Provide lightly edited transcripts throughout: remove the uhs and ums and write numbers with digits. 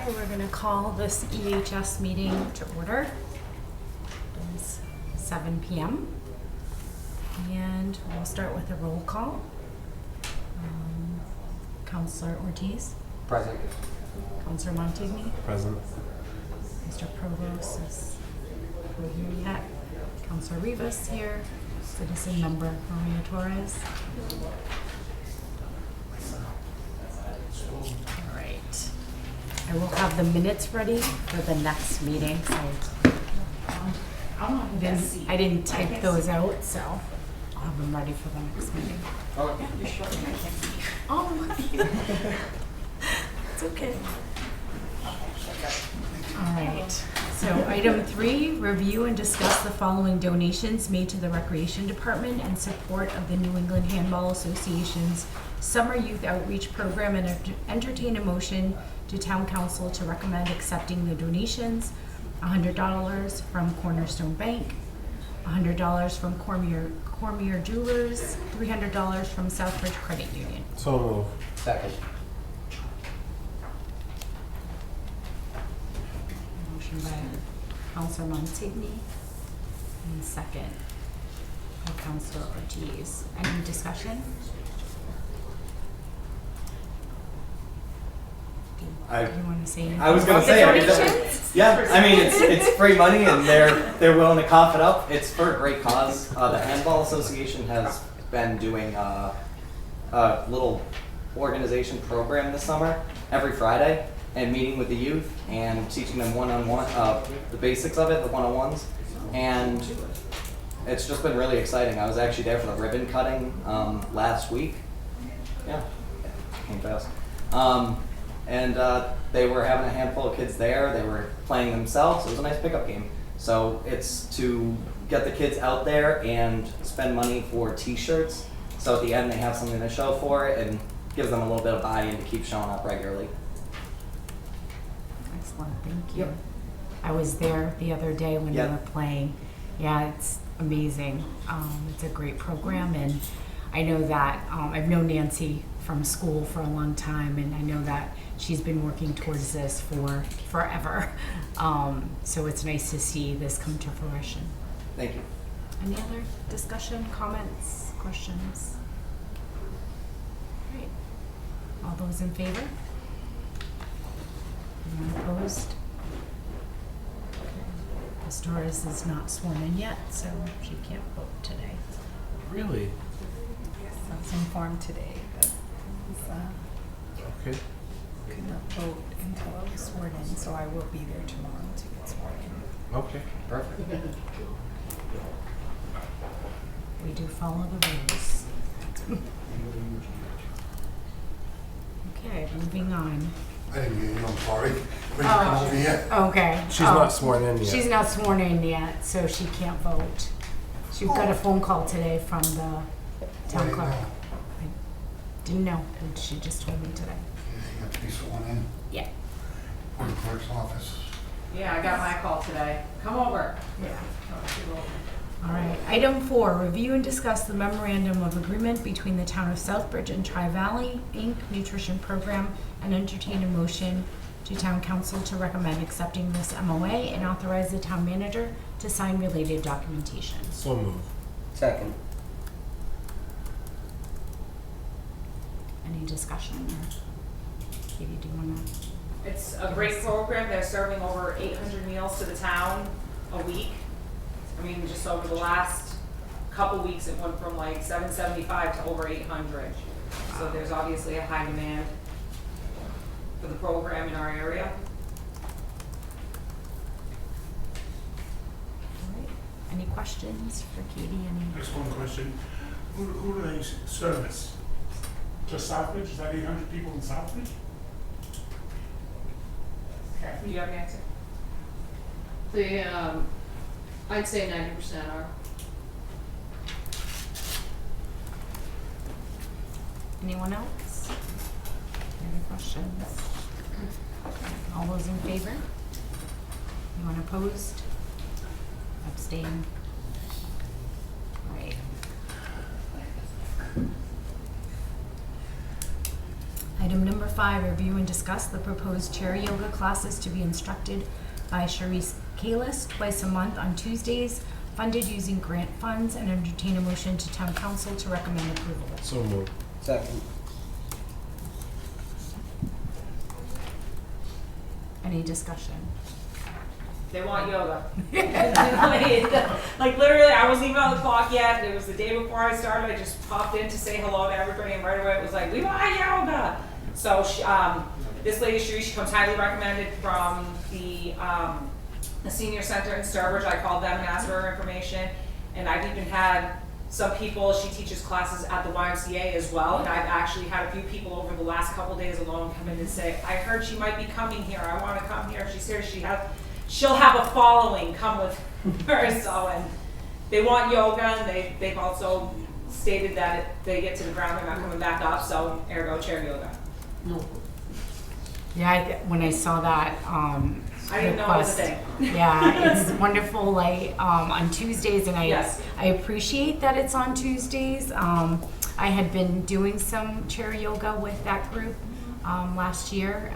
we're going to call this EHS meeting to order. It is 7 p.m. and we'll start with a roll call. Councillor Ortiz. Present. Councillor Montigny. Present. Mr. Provost is not here yet. Councillor Rivas here. Citizen member Maria Torres. All right. I will have the minutes ready for the next meeting. So I didn't type those out, so I'll have them ready for the next meeting. Oh, yeah, you're sure. Oh, it's okay. All right. So item 3, review and discuss the following donations made to the Recreation Department in support of the New England Handball Association's Summer Youth Outreach Program, and entertain a motion to Town Council to recommend accepting the donations: $100 from Cornerstone Bank, $100 from Cormier Jewelers, $300 from Southbridge Credit Union. So move. Second. Motion by Councillor Montigny and second by Councillor Ortiz. Any discussion? Do you want to say anything? I was gonna about say, the I mean, donations? yeah, I mean, it's free money and they're willing to cough it up. It's for a great cause. The Handball Association has been doing a little organization program this summer every Friday, and meeting with the youth and teaching them one-on-one, the basics of it, the one-on-ones, and it's just been really exciting. I was actually there for the ribbon cutting last week. Yeah, came fast. And they were having a handful of kids there. They were playing themselves. It was a nice pickup game. So it's to get the kids out there and spend money for t-shirts. So at the end they have something to show for it, and gives them a little bit of buy-in to keep showing up regularly. Excellent, thank you. Yep. I was there the other day when Yep. they were playing. Yeah, it's amazing. It's a great program, and I know that I've known Nancy from school for a long time, and I know that she's been working towards this for forever. So it's nice to see this come to fruition. Thank you. Any other discussion, comments, questions? Great. All those in favor? Anyone opposed? Ms. Torres is not sworn in yet, so she can't vote today. Really? I was informed today that Okay. I could not vote until I was sworn in, so I will be there tomorrow to get sworn in. Okay. Perfect. We do follow the rules. Okay, moving on. I didn't hear you, I'm sorry. When you come over here. Okay. She's not sworn in yet. She's not sworn in yet, so she can't vote. She got a phone call today from the town Wait, clerk. no. I didn't know, and she just told me today. You have to be sworn in Yeah. for the clerk's office. Yeah, I got my call today. Come over. Yeah. All right. Item 4, review and discuss the memorandum of agreement between the town of Southbridge and Tri-Valley Inc. Nutrition Program, and entertain a motion to town council to recommend accepting this MOA and authorize the town manager to sign related documentation. So move. Second. Any discussion? Or Katie, do you want to? It's a great program. They're serving over 800 meals to the town a week. I mean, just over the last couple weeks, it went from like 775 to over 800. So there's obviously a high demand for the program in our area. All right. Any questions for Katie? Just one question. Who do they service? Just Southbridge? Is that 800 people in Southbridge? Do you have an answer? I'd say 90% are. Anyone else? Any questions? All those in favor? Anyone opposed? Abstain? Right. Item number 5, review and discuss the proposed chair yoga classes to be instructed by Sharice Kalis twice a month on Tuesdays, funded using grant funds, and entertain a motion to town council to recommend approval. So moved. Second. Any discussion? They want yoga. Like literally, I wasn't even on the clock yet. It was the day before I started. I just popped in to say hello to everybody, and right away it was like, we want yoga. So she, this lady, she comes highly recommended from the senior center in Sturbridge. I called them and asked for her information, and I've even had some people. She teaches classes at the YMCA as well, and I've actually had a few people over the last couple of days alone come in and say, I heard she might be coming here. I want to come here. She says she'll have a following come with her. So, and they want yoga, and they've also stated that if they get to the ground, they're not coming back up. So, ergo chair yoga. Yeah, when I saw that, I didn't know it was a request. thing. Yeah, it's wonderful, like, on Tuesdays, and Yes. I appreciate that it's on Tuesdays. I had been doing some chair yoga with that group, last year,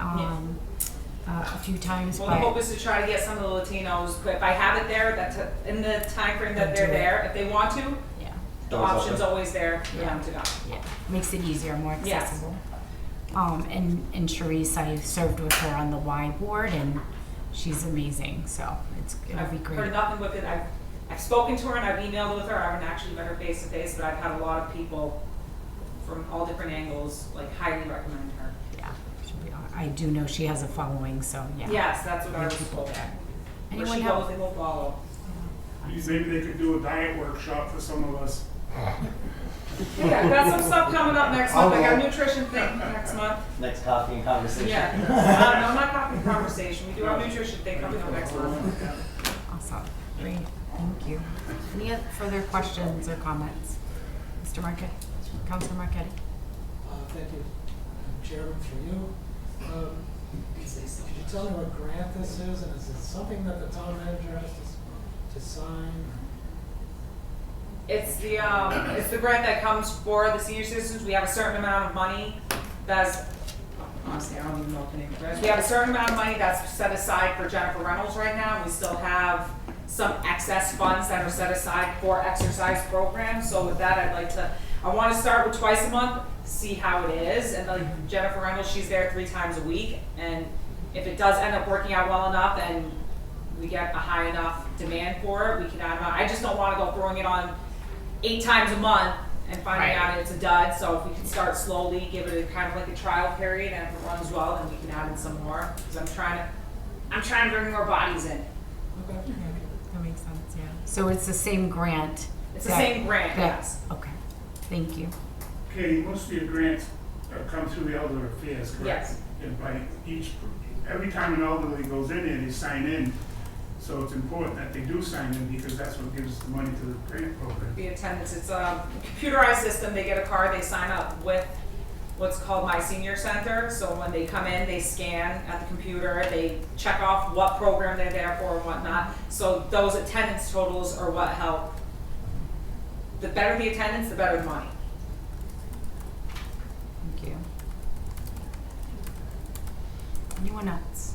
a few times, Well, the but hope is to try to get some of the Latinos, but if I have it there, that's in the time frame that they're Do it. there, if they want to, yeah, the Doors option's open. always there for them to go. yeah, makes it easier, more Yes. accessible. And Sharice, I served with her on the Y board, and she's amazing, so it'll be I've great. heard nothing but good. I've spoken to her and I've emailed with her. I haven't actually met her face to face, but I've had a lot of people from all different angles like highly recommend her. Yeah, she'll be I do know she has a following, so yeah. Yes, that's what I Good was people told. there. Where Anyone she have? goes, they will follow. Maybe they could do a diet workshop for some of us. Yeah, I've got some stuff coming up next month. I got a nutrition thing next month. Next coffee and conversation. Yeah. No, not coffee conversation. We do have a nutrition thing coming up next month. Awesome, great, thank you. Any further questions or comments? Mr. Marquette, Councilor Marquette? Thank you, Chairman, for you. Could you tell me what grant this is, and is it something that the town manager has to sign? It's the grant that comes for the senior citizens. We have a certain amount of money that's, honestly, I don't even know what the name of it is. We have a certain amount of money that's set aside for Jennifer Reynolds right now. We still have some excess funds that are set aside for exercise programs. So with that, I want to start with twice a month, see how it is. And like Jennifer Reynolds, she's there 3 times a week. And if it does end up working out well enough and we get a high enough demand for it, we can add it on. I just don't want to go throwing it on 8 times a month and finding Right. out it's a dud. So if we can start slowly, give it a kind of like a trial period, and if it runs well, then we can add in some more. Because I'm trying to bring more bodies in. Okay. That makes sense, yeah. So it's the same grant? It's the same grant, yes. Okay, thank you. Katie, most of your grants come through the Elder Affairs, correct? Yes. And by every time an elderly goes in there, they sign in. So it's important that they do sign in because that's what gives the money to the grant program. The attendance, it's a computerized system. They get a card, they sign up with what's called My Senior Center. So when they come in, they scan at the computer, they check off what program they're there for and whatnot. So those attendance totals are what help. The better the attendance, the better the money. Thank you. Anyone else?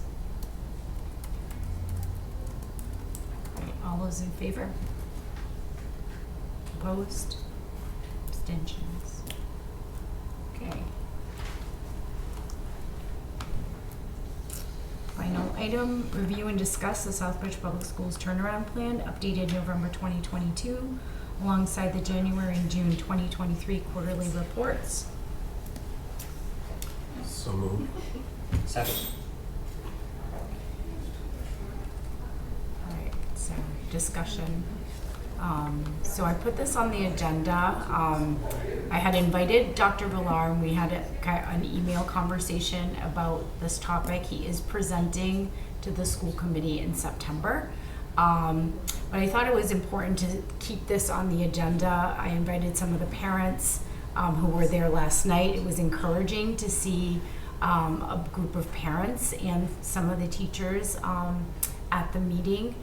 Right, all those in favor? Opposed? Abstentions? Okay. Final item, review and discuss the Southbridge Public Schools turnaround plan updated November 2022 alongside the January and June 2023 quarterly reports. So moved. Second. All right, so discussion. So I put this on the agenda. I had invited Dr. Villar, and we had an email conversation about this topic. He is presenting to the school committee in September. But I thought it was important to keep this on the agenda. I invited some of the parents who were there last night. It was encouraging to see a group of parents and some of the teachers at the meeting.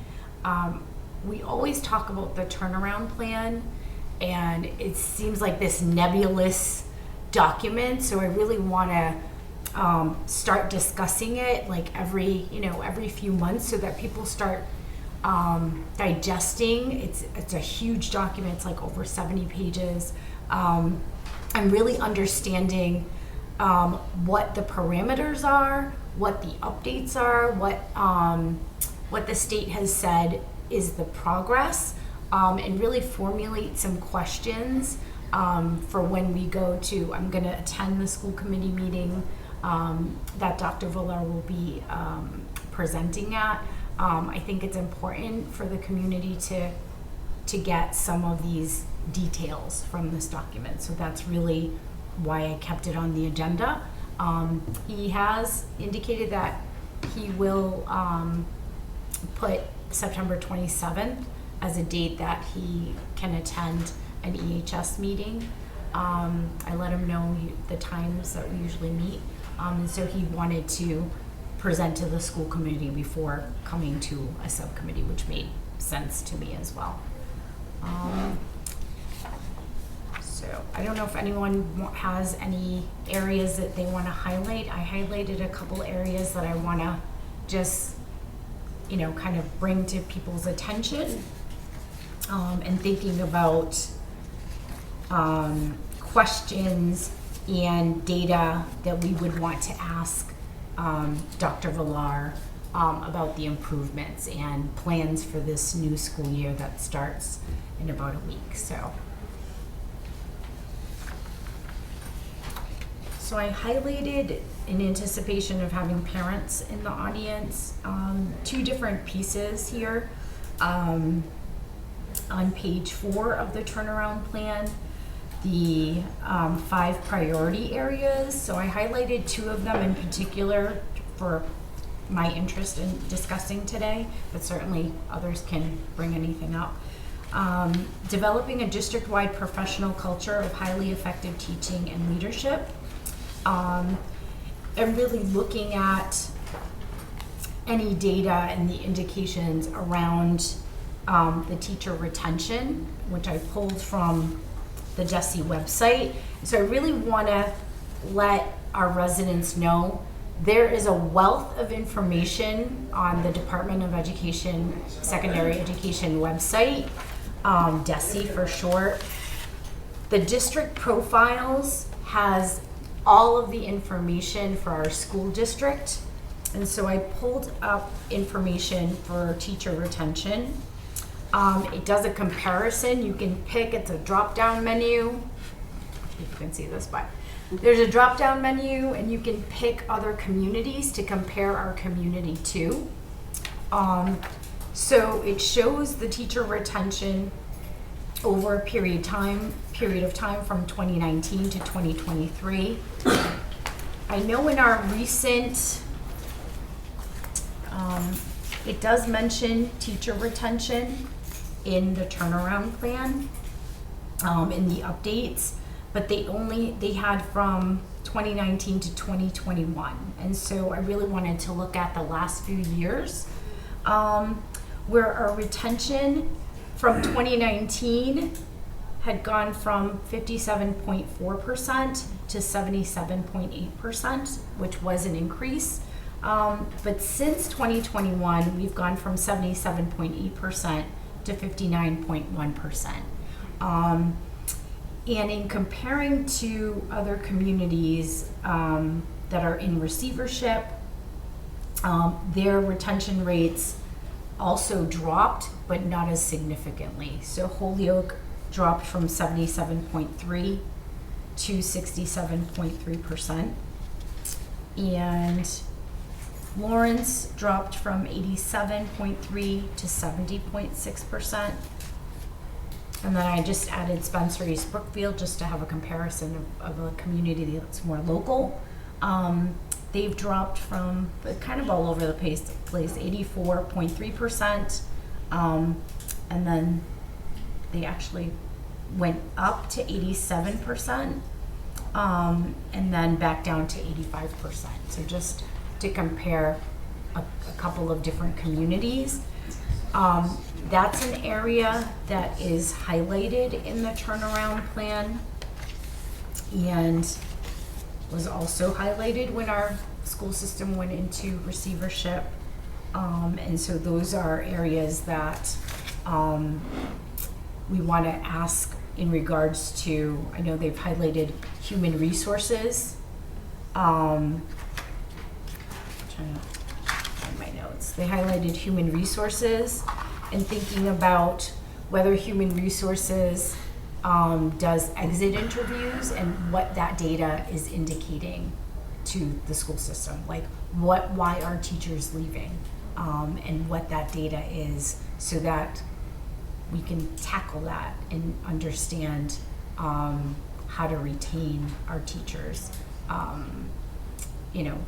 We always talk about the turnaround plan, and it seems like this nebulous document, so I really want to start discussing it like every few months so that people start digesting. It's a huge document. It's like over 70 pages. And really understanding what the parameters are, what the updates are, what the state has said is the progress, and really formulate some questions for when we go to, I'm going to attend the school committee meeting that Dr. Villar will be presenting at. I think it's important for the community to get some of these details from this document. So that's really why I kept it on the agenda. He has indicated that he will put September 27th as a date that he can attend an EHS meeting. I let him know the times that we usually meet. And so he wanted to present to the school committee before coming to a subcommittee, which made sense to me as well. So I don't know if anyone has any areas that they want to highlight. I highlighted a couple areas that I want to just, kind of bring to people's attention, and thinking about questions and data that we would want to ask Dr. Villar about the improvements and plans for this new school year that starts in about a week. So I highlighted, in anticipation of having parents in the audience, two different pieces here. On page 4 of the turnaround plan, the 5 priority areas. So I highlighted 2 of them in particular for my interest in discussing today, but certainly others can bring anything up. Developing a district-wide professional culture of highly effective teaching and leadership. And really looking at any data and the indications around the teacher retention, which I pulled from the DESE website. So I really want to let our residents know there is a wealth of information on the Department of Education, Secondary Education website, DESE for short. The district profiles has all of the information for our school district. And so I pulled up information for teacher retention. It does a comparison. You can pick, it's a drop-down menu. If you can see this, but there's a drop-down menu and you can pick other communities to compare our community to. So it shows the teacher retention over a period of time from 2019 to 2023. I know in our recent, it does mention teacher retention in the turnaround plan, in the updates, but they had from 2019 to 2021. And so I really wanted to look at the last few years, where our retention from 2019 had gone from 57.4% to 77.8%, which was an increase. But since 2021, we've gone from 77.8% to 59.1%. And in comparing to other communities that are in receivership, their retention rates also dropped, but not as significantly. So Holyoke dropped from 77.3 to 67.3%. And Lawrence dropped from 87.3 to 70.6%. And then I just added Spencer East Brookfield just to have a comparison of a community that's more local. They've dropped from kind of all over the place, 84.3%. And then they actually went up to 87%, and then back down to 85%. So just to compare a couple of different communities. That's an area that is highlighted in the turnaround plan. And was also highlighted when our school system went into receivership. And so those are areas that we want to ask in regards to, I know they've highlighted human resources. Trying to find my notes. They highlighted human resources and thinking about whether human resources does exit interviews and what that data is indicating to the school system, like why are teachers leaving, and what that data is, so that we can tackle that and understand how to retain our teachers,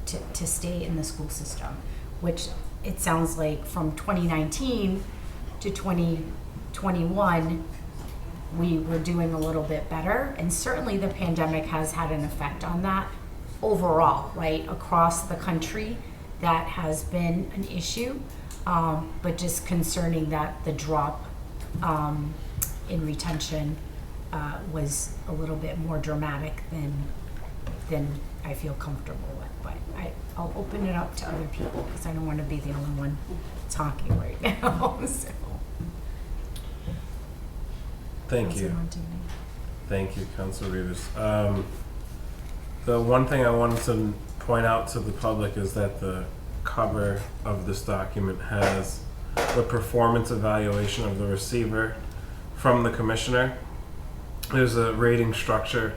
to stay in the school system, which it sounds like from 2019 to 2021, we were doing a little bit better. And certainly the pandemic has had an effect on that overall, right? Across the country, that has been an issue, but just concerning that the drop in retention was a little bit more dramatic than I feel comfortable with. But I'll open it up to other people because I don't want to be the only one talking right now. So. Thank you. Councilor Montini. Thank you, Council Rivas. The one thing I wanted to point out to the public is that the cover of this document has the performance evaluation of the receiver from the commissioner. There's a rating structure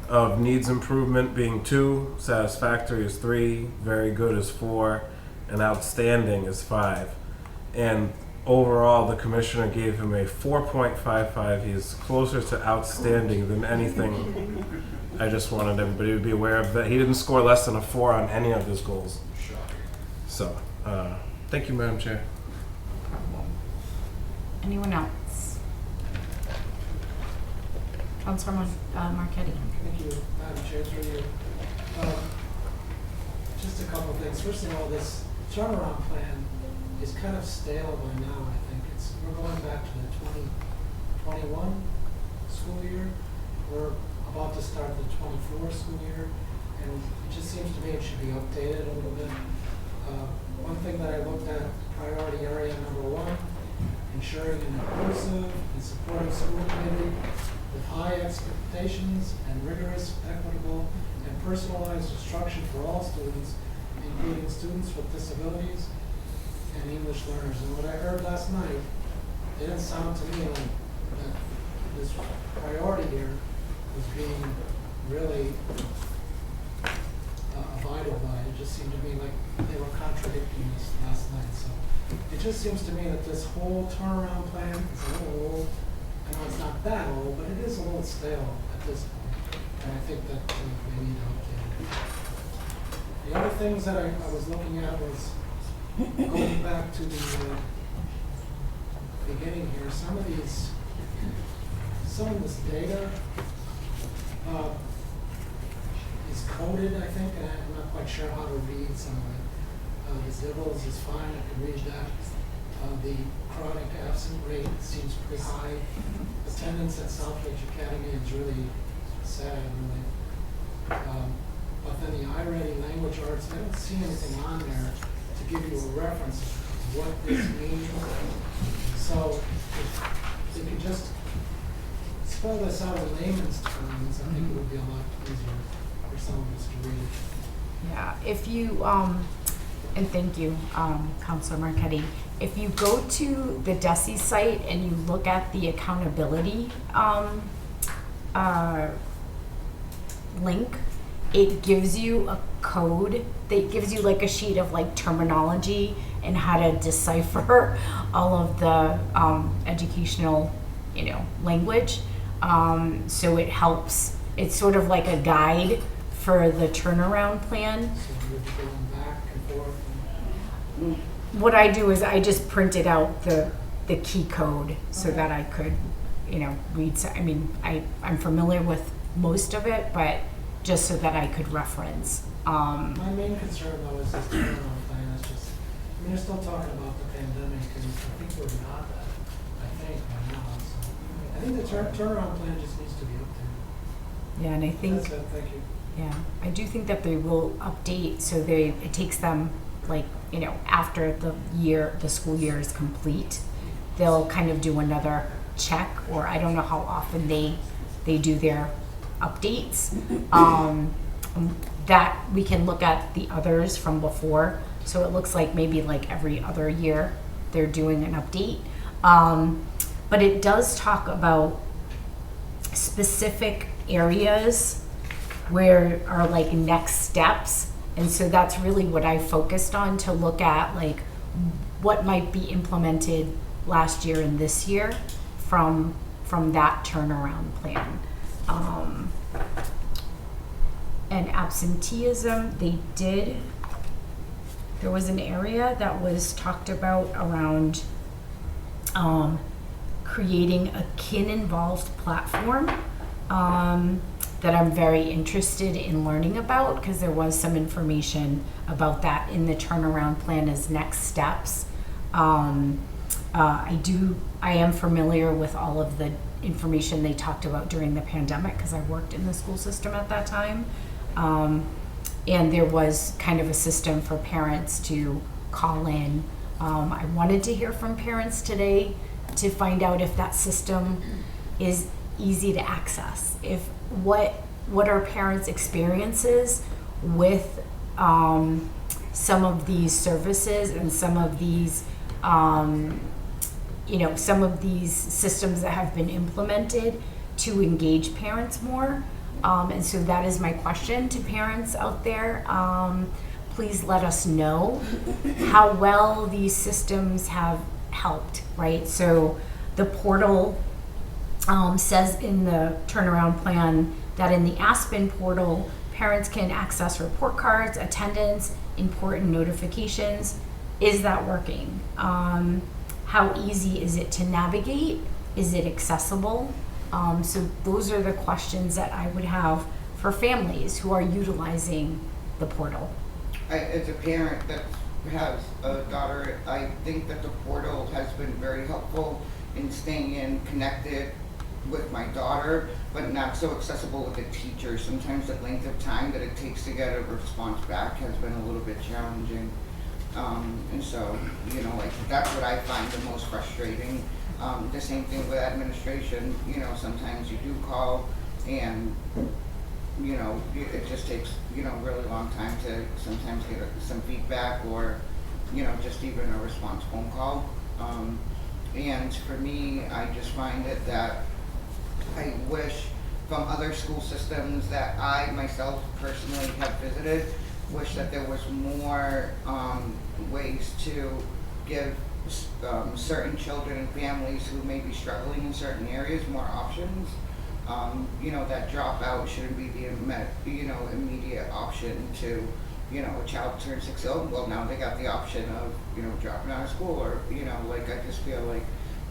of needs improvement being 2, satisfactory is 3, very good is 4, and outstanding is 5. And overall, the commissioner gave him a 4.55. He's closer to outstanding than anything. I just wanted everybody to be aware of that. He didn't score less than a 4 on any of his goals. So, thank you, Madam Chair. Anyone else? Councilor Marquetti. Thank you, Madam Chair, through you. Just a couple of things. First of all, this turnaround plan is kind of stale by now, I think. We're going back to the 2021 school year. We're about to start the 24 school year, and it just seems to me it should be updated a little bit. One thing that I looked at, priority area number 1, ensuring an inclusive and supportive school community with high expectations and rigorous, equitable, and personalized instruction for all students, including students with disabilities and English learners. And what I heard last night, it didn't sound to me like that this priority here was being really abided by. It just seemed to me like they were contradicting this last night. So it just seems to me that this whole turnaround plan is a little old. I know it's not that old, but it is a little stale at this point. And I think that we need to update it. The other things that I was looking at was going back to the beginning here. Some of this data is coded, I think, and I'm not quite sure how to read some of it. The Zibbles is fine, I can read that. The chronic absent rate seems pretty high. Attendance at Southbridge Academy is really sad, really. But then the I-ready language arts, I don't see anything on there to give you a reference to what this means. So if you could just spell this out in layman's terms, I think it would be a lot easier for some of us to read it. Yeah, if you, and thank you, Councilor Marquetti. If you go to the DESE site and you look at the accountability link, it gives you a code that gives you like a sheet of like terminology and how to decipher all of the educational, language. So it helps. It's sort of like a guide for the turnaround plan. So you're going back and forth. What I do is I just printed out the key code so that I could, read. I'm familiar with most of it, but just so that I could reference. My main concern though is this turnaround plan. It's just, you're still talking about the pandemic, and I think we're beyond that. By now. So I think the turnaround plan just needs to be updated. Yeah, and I think That's it. Thank you. Yeah, I do think that they will update, so it takes them, like, you know, after the school year is complete, they'll kind of do another check, or I don't know how often they do their updates. That we can look at the others from before, so it looks like maybe like every other year they're doing an update. But it does talk about specific areas where are like next steps, and so that's really what I focused on, to look at like what might be implemented last year and this year from that turnaround plan. And absenteeism, there was an area that was talked about around creating a kin-involved platform that I'm very interested in learning about, because there was some information about that in the turnaround plan as next steps. I am familiar with all of the information they talked about during the pandemic, because I worked in the school system at that time. And there was kind of a system for parents to call in. I wanted to hear from parents today to find out if that system is easy to access. If what are parents' experiences with some of these services and some of these some of these systems that have been implemented to engage parents more. And so that is my question to parents out there. Please let us know how well these systems have helped, right? So the portal says in the turnaround plan that in the Aspen portal, parents can access report cards, attendance, important notifications. Is that working? How easy is it to navigate? Is it accessible? So those are the questions that I would have for families who are utilizing the portal. As a parent that has a daughter, I think that the portal has been very helpful in staying connected with my daughter, but not so accessible with the teacher. Sometimes the length of time that it takes to get a response back has been a little bit challenging. And so, like, that's what I find the most frustrating. The same thing with administration. Sometimes you do call and, it just takes, really long time to sometimes get some feedback, or, just even a response phone call. And for me, I just find it that I wish from other school systems that I myself personally have visited, wish that there was more ways to give certain children and families who may be struggling in certain areas more options. That dropout shouldn't be the immediate option to, a child turns 6, well, now they got the option of, dropping out of school, or, I just feel like,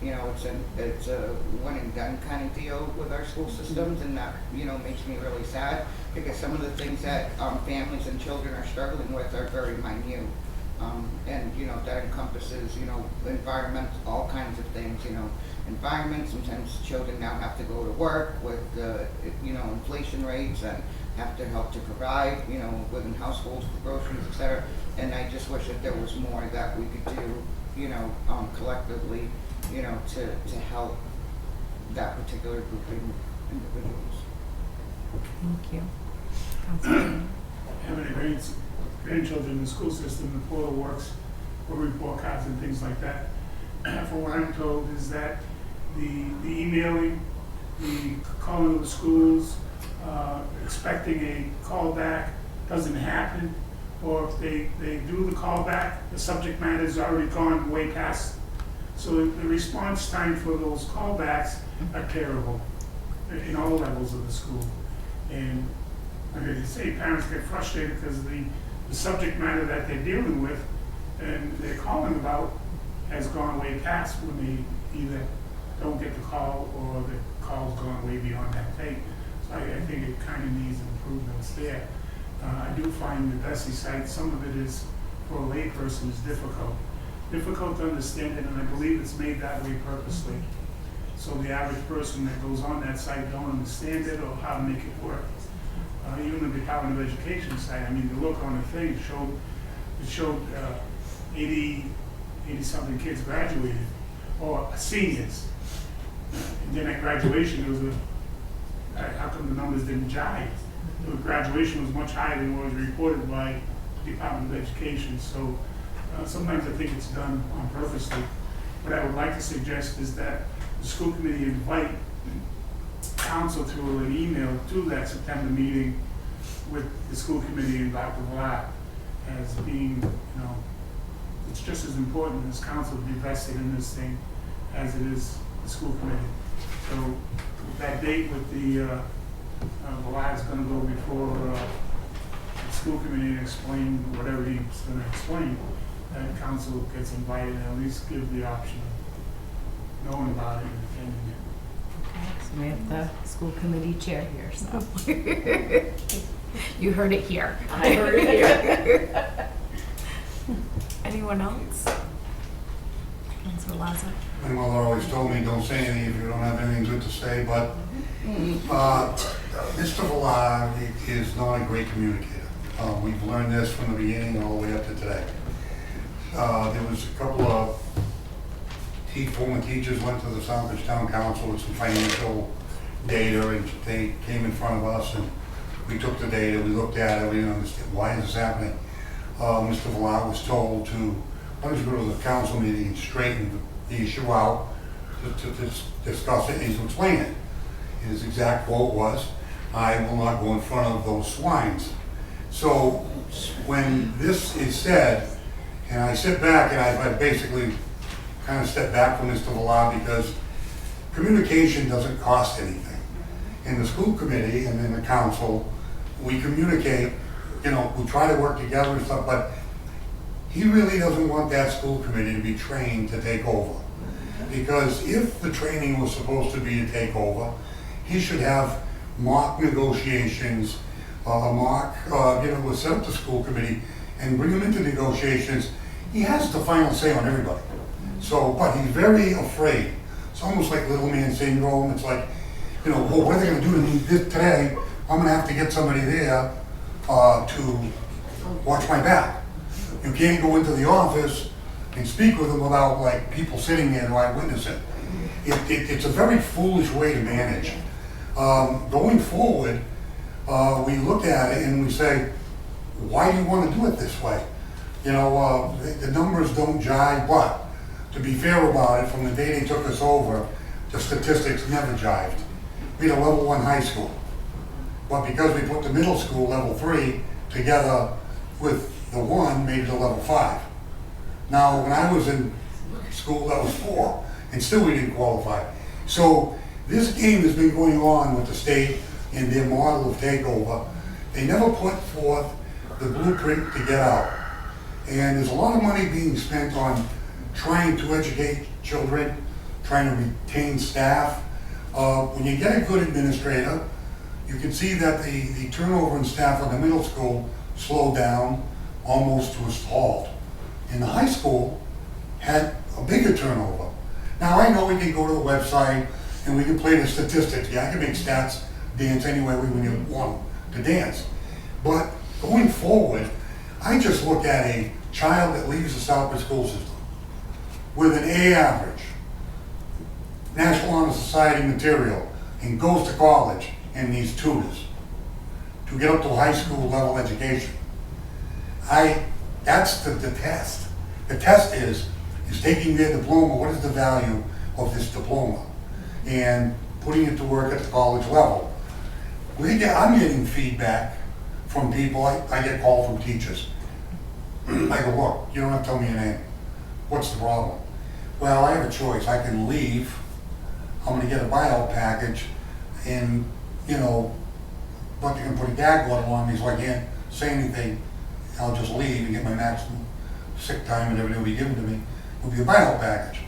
it's a one and done kind of deal with our school systems, and that, makes me really sad, because some of the things that families and children are struggling with are very minute. And that encompasses environment, all kinds of things. Environment. Sometimes children now have to go to work with the inflation rates, and have to help to provide within households for groceries, etc. And I just wish that there was more that we could do collectively to help that particular group of individuals. Thank you. Councilor. Having grandchildren in the school system, the portal works for report cards and things like that. From what I'm told is that the emailing, the calling of the schools, expecting a call back doesn't happen, or if they do the call back, the subject matter has already gone way past. So the response time for those callbacks are terrible in all levels of the school. And like I say, parents get frustrated because the subject matter that they're dealing with and they're calling about has gone way past when they either don't get the call or the call's gone way beyond that date. So I think it kind of needs improvements there. I do find the Bessie site, some of it is, for a layperson, is difficult to understand it, and I believe it's made that way purposely. So the average person that goes on that site don't understand it or how to make it work. even the Department of Education site, I mean, the look on the thing showed 80-something kids graduated, or seniors. And then at graduation, there was how come the numbers didn't jive? The graduation was much higher than what was reported by the Department of Education. So sometimes I think it's done on purposely. What I would like to suggest is that the school committee invite council through an email to that September meeting with the school committee and Dr. Vlad as being, it's just as important as council to be vested in this thing as it is the school committee. So that date with the Vlad's going to go before the school committee and explain whatever he's going to explain. And council gets invited and at least give the option of knowing about it and attending it. So we have the school committee chair here, so. You heard it here. I heard it here. Anyone else? Councilor Laza? My mother always told me, don't say anything if you don't have anything good to say, but Mr. Villar is not a great communicator. We've learned this from the beginning all the way up to today. There was a couple of former teachers went to the Southbridge Town Council with some financial data, and they came in front of us and we took the data, we looked at it, we didn't understand why is this happening. Mr. Villar was told to, why don't you go to the council meeting and straighten the issue out to discuss it and to explain it. His exact quote was, I will not go in front of those swines. So when this is said, and I sit back and I basically kind of step back from Mr. Villar because communication doesn't cost anything. In the school committee and in the council, we communicate, we try to work together and stuff, but he really doesn't want that school committee to be trained to take over. Because if the training was supposed to be to take over, he should have mock negotiations, set up the school committee and bring them into negotiations. He has the final say on everybody. So, but he's very afraid. It's almost like little man syndrome. It's like, well, what are they going to do to me today? I'm going to have to get somebody there to watch my back. You can't go into the office and speak with them without like people sitting there to eyewitness it. It's a very foolish way to manage. Going forward, we look at it and we say, why do you want to do it this way? The numbers don't jive, but to be fair about it, from the day they took us over, the statistics never jived. We had a level 1 high school, but because we put the middle school, level 3, together with the 1, made it a level 5. Now, when I was in school, that was 4, and still we didn't qualify. So this game has been going on with the state and their model of takeover. They never put forth the blueprint to get out. And there's a lot of money being spent on trying to educate children, trying to retain staff. When you get a good administrator, you can see that the turnover in staff at the middle school slowed down almost to a halt. And the high school had a bigger turnover. Now I know we can go to the website and we can play the statistics. Yeah, I can make stats dance anyway when you want to dance. But going forward, I just look at a child that leaves the Southbridge school system with an A average, National Honor Society material, and goes to college and needs tutors to get up to high school level education. That's the test. The test is taking their diploma, what is the value of this diploma, and putting it to work at the college level. I'm getting feedback from people, I get called from teachers. I go, look, you don't have to tell me your name. What's the problem? Well, I have a choice. I can leave, I'm gonna get a buyout package, and, but they're gonna put a gag order on me so I can't say anything. I'll just leave and get my maximum sick time and everything will be given to me. It'll be a buyout package.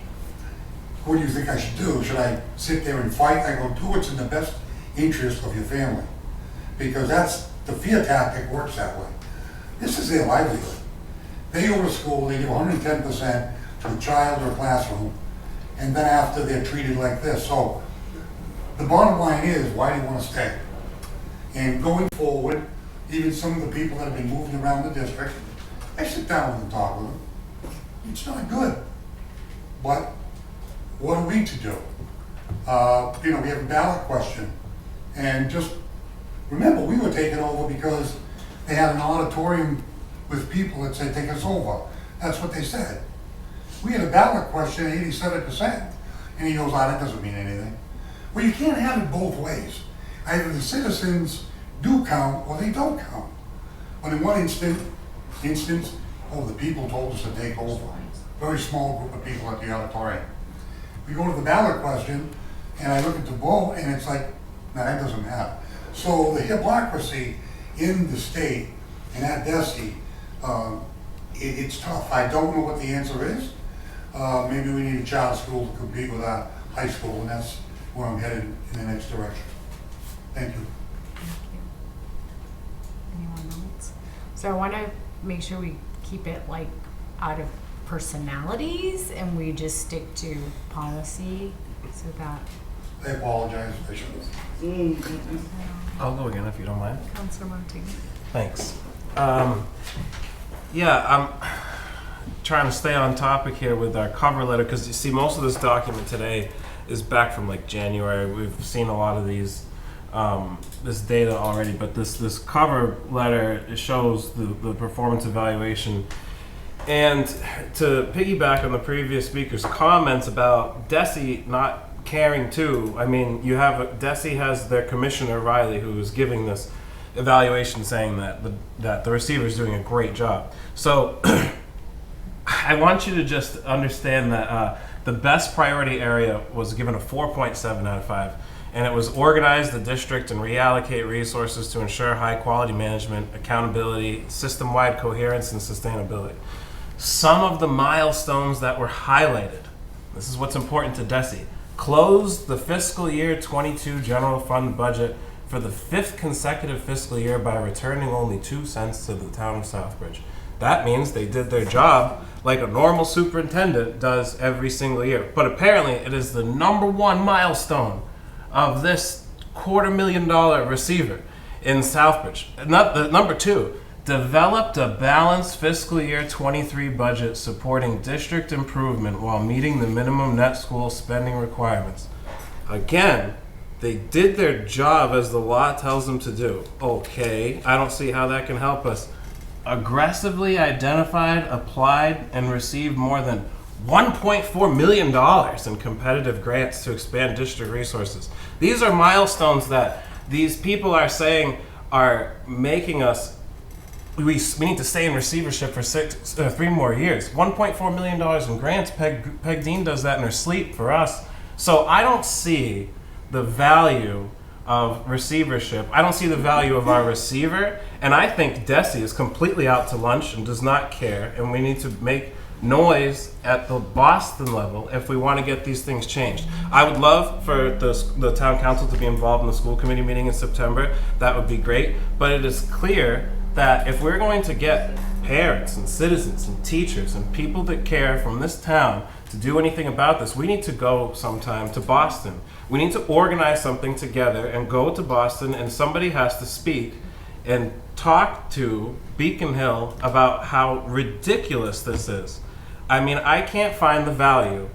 What do you think I should do? Should I sit there and fight? I go, do what's in the best interest of your family. Because the fear tactic works that way. This is their livelihood. They go to school, they give 110% to a child or a classroom, and then after they're treated like this. So the bottom line is, why do you want to stay? And going forward, even some of the people that have been moving around the district, I sit down with them, talk with them. It's not good. But what are we to do? We have a ballot question. And just remember, we were taken over because they had an auditorium with people that said, take us over. That's what they said. We had a ballot question, 87%. And he goes, that doesn't mean anything. Well, you can't have it both ways. Either the citizens do count or they don't count. But in one instance, the people told us to take over. Very small group of people at the auditorium. We go to the ballot question, and I look at the vote, and it's like, no, that doesn't matter. So the hypocrisy in the state and at DESE, it's tough. I don't know what the answer is. Maybe we need a charter school to compete with our high school, and that's where I'm headed in the next direction. Thank you. Anyone else? So I want to make sure we keep it like out of personalities and we just stick to policy so that. I apologize. I should have. I'll go again if you don't mind. Councilor Montague. Thanks. Yeah, I'm trying to stay on topic here with our cover letter because you see most of this document today is back from like January. We've seen a lot of these this data already, but this cover letter, it shows the performance evaluation. And to piggyback on the previous speaker's comments about DESE not caring too, I mean, you have DESE has their commissioner Riley who is giving this evaluation saying that the receiver is doing a great job. So I want you to just understand that the best priority area was given a 4.7 out of 5. And it was organize the district and reallocate resources to ensure high quality management, accountability, system-wide coherence, and sustainability. Some of the milestones that were highlighted, this is what's important to DESE, closed the fiscal year 22 general fund budget for the 5th consecutive fiscal year by returning only 2 cents to the town of Southbridge. That means they did their job like a normal superintendent does every single year. But apparently it is the #1 milestone of this $250,000 receiver in Southbridge. Not the number 2, developed a balanced fiscal year 23 budget supporting district improvement while meeting the minimum net school spending requirements. Again, they did their job as the law tells them to do. Okay, I don't see how that can help us. Aggressively identified, applied, and received more than $1.4 million in competitive grants to expand district resources. These are milestones that these people are saying are making us, we need to stay in receivership for 3 more years. $1.4 million in grants, Peg Dean does that in her sleep for us. So I don't see the value of receivership. I don't see the value of our receiver, and I think DESE is completely out to lunch and does not care, and we need to make noise at the Boston level if we want to get these things changed. I would love for the town council to be involved in the school committee meeting in September. That would be great, but it is clear that if we're going to get parents and citizens and teachers and people that care from this town to do anything about this, we need to go sometime to Boston. We need to organize something together and go to Boston, and somebody has to speak and talk to Beacon Hill about how ridiculous this is. I mean, I can't find the value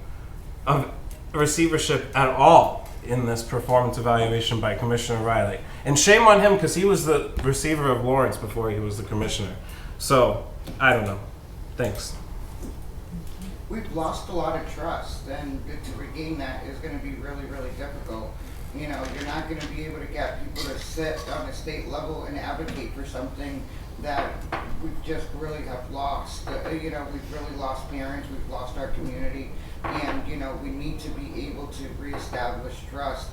of receivership at all in this performance evaluation by Commissioner Riley. And shame on him, because he was the receiver of Lawrence before he was the commissioner. So, I don't know. Thanks. We've lost a lot of trust, and to regain that is going to be really, really difficult. You know, you're not going to be able to get people to sit on the state level and advocate for something that we just really have lost. You know, we've really lost parents, we've lost our community, and, you know, we need to be able to reestablish trust.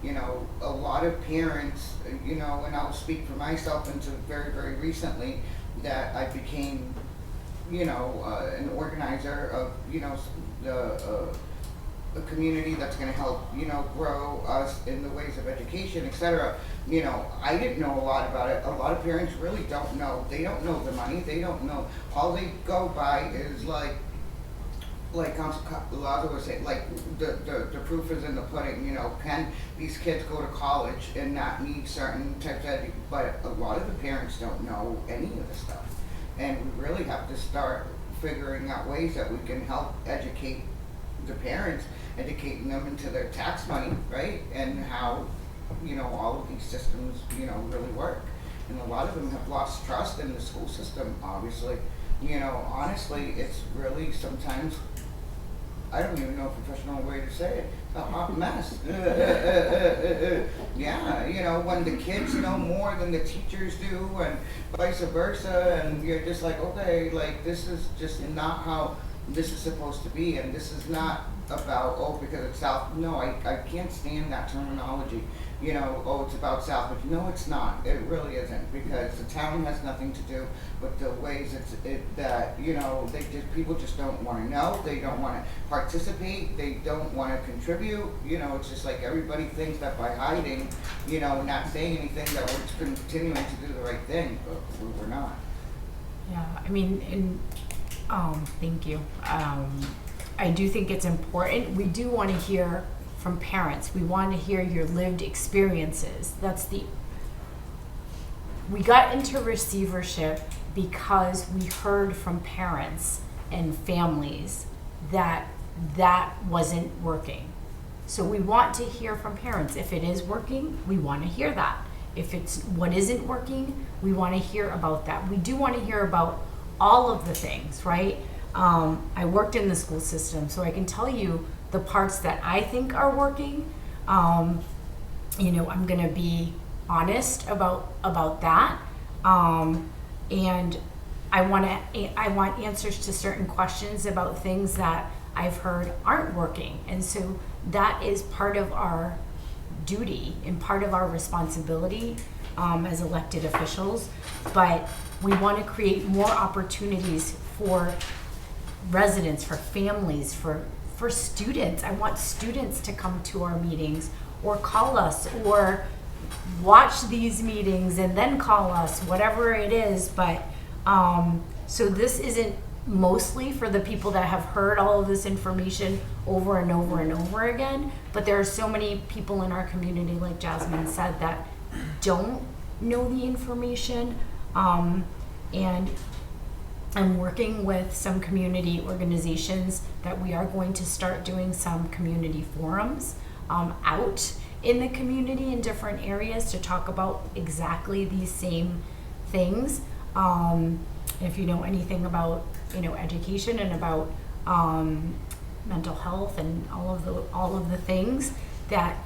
You know, a lot of parents, you know, and I'll speak for myself until very, very recently, that I became, you know, an organizer of, you know, a community that's going to help, you know, grow us in the ways of education, etc. You know, I didn't know a lot about it. A lot of parents really don't know. They don't know the money. They don't know. All they go by is like like Lazo was saying, like the proof is in the pudding, you know, can these kids go to college and not need certain types of, but a lot of the parents don't know any of the stuff. And we really have to start figuring out ways that we can help educate the parents, educating them into their tax money, right? And how, you know, all of these systems, you know, really work. And a lot of them have lost trust in the school system, obviously. You know, honestly, it's really sometimes, I don't even know a professional way to say it, a hot mess. Yeah, you know, when the kids know more than the teachers do and vice versa, and you're just like, okay, like this is just not how this is supposed to be, and this is not about, oh, because it's South. No, I can't stand that terminology. You know, oh, it's about Southbridge. No, it's not. It really isn't, because the town has nothing to do with the ways that, you know, people just don't want to know. They don't want to participate. They don't want to contribute. You know, it's just like everybody thinks that by hiding, you know, not saying anything, that we're continuing to do the right thing, but we're not. Yeah, I mean, thank you. I do think it's important. We do want to hear from parents. We want to hear your lived experiences. We got into receivership because we heard from parents and families that wasn't working. So we want to hear from parents. If it is working, we want to hear that. If it's what isn't working, we want to hear about that. We do want to hear about all of the things, right? I worked in the school system, so I can tell you the parts that I think are working. You know, I'm gonna be honest about that. And I want answers to certain questions about things that I've heard aren't working. And so that is part of our duty and part of our responsibility as elected officials. But we want to create more opportunities for residents, for families, for students. I want students to come to our meetings or call us or watch these meetings and then call us, whatever it is. But so this isn't mostly for the people that have heard all of this information over and over and over again, but there are so many people in our community, like Jasmine said, that don't know the information. And I'm working with some community organizations that we are going to start doing some community forums out in the community in different areas to talk about exactly these same things. If you know anything about, you know, education and about mental health and all of the things, that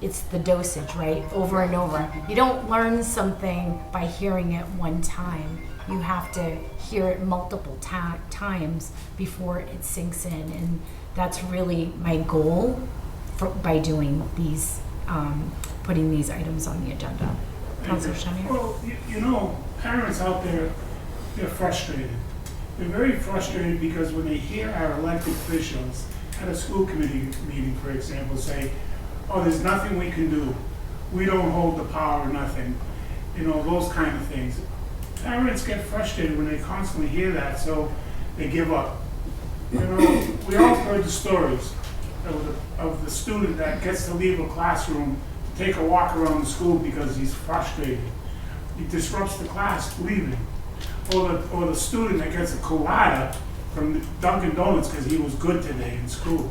it's the dosage, right? Over and over. You don't learn something by hearing it one time. You have to hear it multiple times before it sinks in, and that's really my goal by doing these, putting these items on the agenda. Councilor Shania? Well, you know, parents out there, they're frustrated. They're very frustrated because when they hear our elected officials at a school committee meeting, for example, say, oh, there's nothing we can do. We don't hold the power, nothing. You know, those kind of things. Parents get frustrated when they constantly hear that, so they give up. You know, we all heard the stories of the student that gets to leave a classroom, take a walk around the school because he's frustrated. He disrupts the class leaving. Or the student that gets a colada from Dunkin' Donuts because he was good today in school.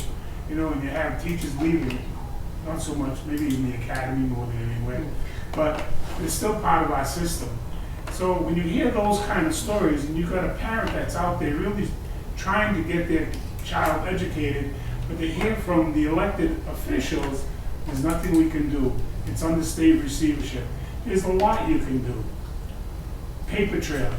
You know, and you have teachers leaving, not so much, maybe in the academy more than anywhere, but it's still part of our system. So when you hear those kind of stories and you've got a parent that's out there really trying to get their child educated, but they hear from the elected officials, there's nothing we can do. It's under state receivership. There's a lot you can do. Paper trail.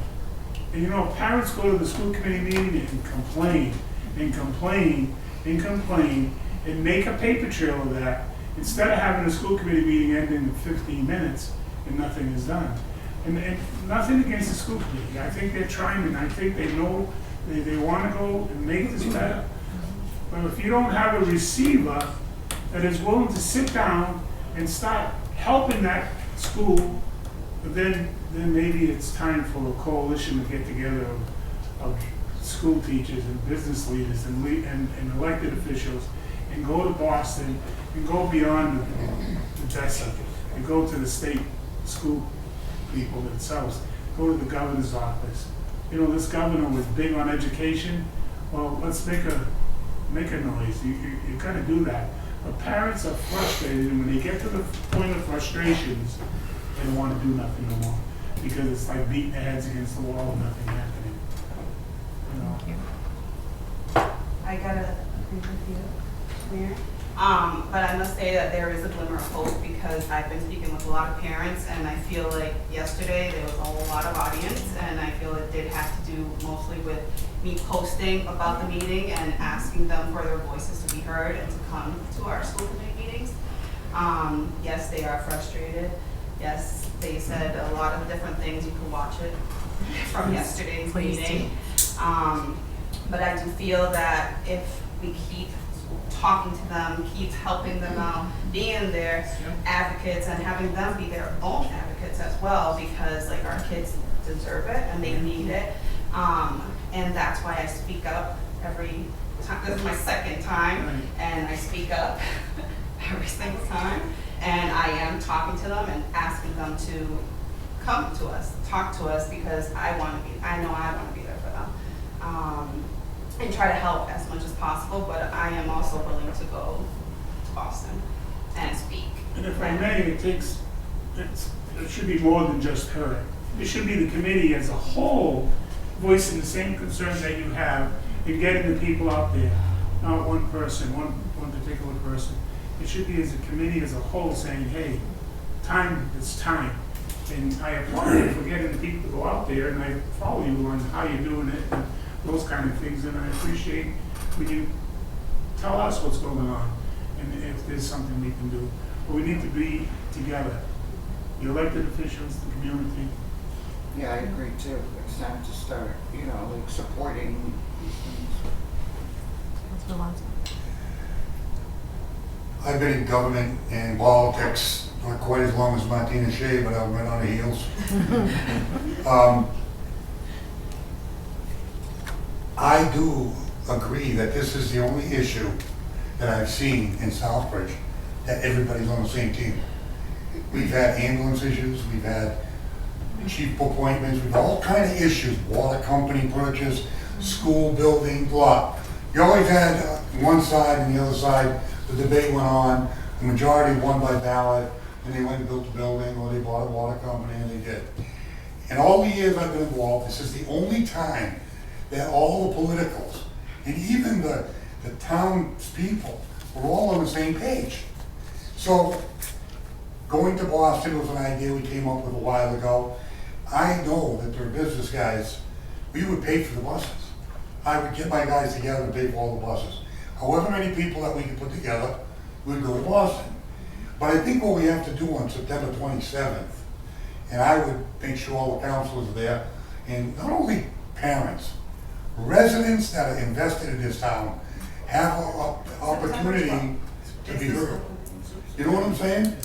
And you know, parents go to the school committee meeting and complain and complain and complain and make a paper trail of that instead of having a school committee meeting ending in 15 minutes and nothing is done. And nothing against the school committee. I think they're trying, and I think they know they want to go and make this better. But if you don't have a receiver that is willing to sit down and start helping that school, then maybe it's time for a coalition to get together of school teachers and business leaders and and elected officials and go to Boston and go beyond the DESA and go to the state school people themselves, go to the governor's office. You know, this governor was big on education. Well, let's make a noise. You gotta do that. But parents are frustrated, and when they get to the point of frustrations, they don't want to do nothing no more, because it's like beating their heads against the wall and nothing happening. You know? I gotta agree with you, Mayor. But I must say that there is a glimmer of hope, because I've been speaking with a lot of parents, and I feel like yesterday there was a whole lot of audience, and I feel it did have to do mostly with me posting about the meeting and asking them for their voices to be heard and to come to our school committee meetings. Yes, they are frustrated. Yes, they said a lot of different things. You can watch it from yesterday's Please meeting. But I do feel that if we keep talking to them, keep helping them out, being their advocates and having them be their own advocates as well, because like our kids deserve it and they need it. And that's why I speak up every time. This is my second time, and I speak up every single time. And I am talking to them and asking them to come to us, talk to us, because I know I want to be there for them. And try to help as much as possible, but I am also willing to go to Boston and speak. And if I may, it should be more than just her. It should be the committee as a whole voicing the same concerns that you have and getting the people out there, not one person, one particular person. It should be as a committee as a whole saying, hey, it's time. And I applaud you for getting the people to go out there, and I follow you on how you're doing it and those kind of things, and I appreciate when you tell us what's going on and if there's something we can do. But we need to be together, the elected officials, the community. Yeah, I agree too. It's time to start, like supporting these things. I've been in government and politics, not quite as long as Martina Shea, but I'm right on her heels. I do agree that this is the only issue that I've seen in Southbridge that everybody's on the same team. We've had ambulance issues, we've had chief appointments, we've had all kind of issues, water company purchase, school building, blah. You always had one side and the other side, the debate went on, the majority won by ballot, and they went and built the building, or they bought a water company, and they did. In all the years I've been involved, this is the only time that all the politicals, and even the townspeople, were all on the same page. So, going to Boston was an idea we came up with a while ago. I know that there are business guys, we would pay for the buses. I would get my guys together and pay for all the buses. However many people that we could put together, we'd go to Boston. But I think what we have to do on September 27th, and I would make sure all the councilors are there, and not only parents, residents that are invested in this town have an opportunity to be heard. You know what I'm saying?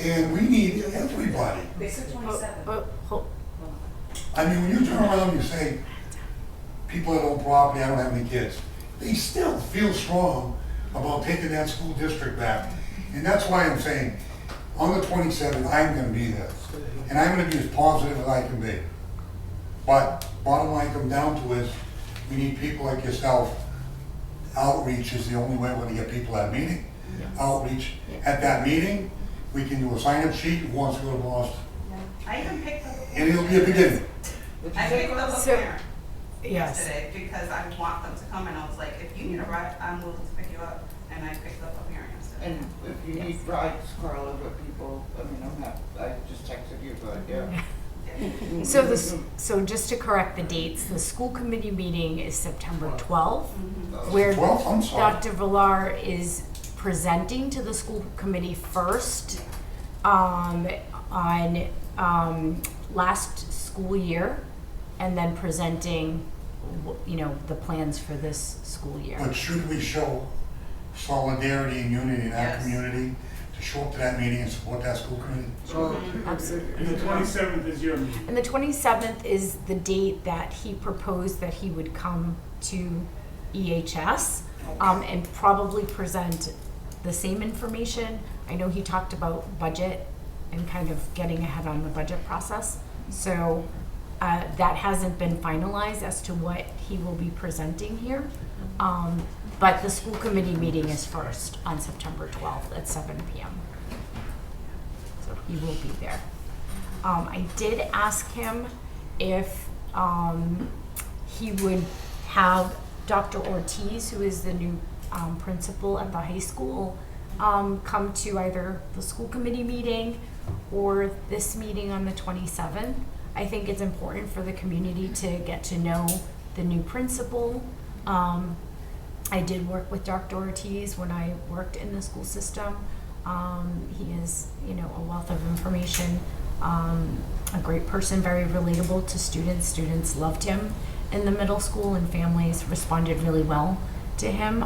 And we need everybody. They said 27. I mean, when you turn around and you say, people that own property, I don't have any kids, they still feel strong about taking that school district back. And that's why I'm saying, on the 27th, I'm gonna be there. And I'm gonna be as positive as I can be. But bottom line comes down to is, we need people like yourself. Outreach is the only way we're gonna get people at a meeting. Outreach. At that meeting, we can do a sign-up sheet who wants to go to Boston. I even picked up. And it'll be a beginning. I picked up a So- parent Yes. yesterday because I want them to come, and I was like, if you need a ride, I'm willing to pick you up. And I picked up a parent yesterday. And if you need rides, Carla, with people, I just texted you, but yeah. So just to correct the dates, the school committee meeing is September 12th, where 12th? I'm sorry. Dr. Villar is presenting to the school committee first on last school year, and then presenting, the plans for this school year. But should we show solidarity and unity in our Yes. community to show up to that meeting and support that school committee? Absolutely. And the 27th is your meeting. And the 27th is the date that he proposed that he would come to EHS and probably present the same information. I know he talked about budget and kind of getting ahead on the budget process. So that hasn't been finalized as to what he will be presenting here. But the school committee meeting is first on September 12th at 7 p.m. So he will be there. I did ask him if he would have Dr. Ortiz, who is the new principal at the high school, come to either the school committee meeting or this meeting on the 27th. I think it's important for the community to get to know the new principal. I did work with Dr. Ortiz when I worked in the school system. He is, a wealth of information, a great person, very relatable to students. Students loved him in the middle school, and families responded really well to him.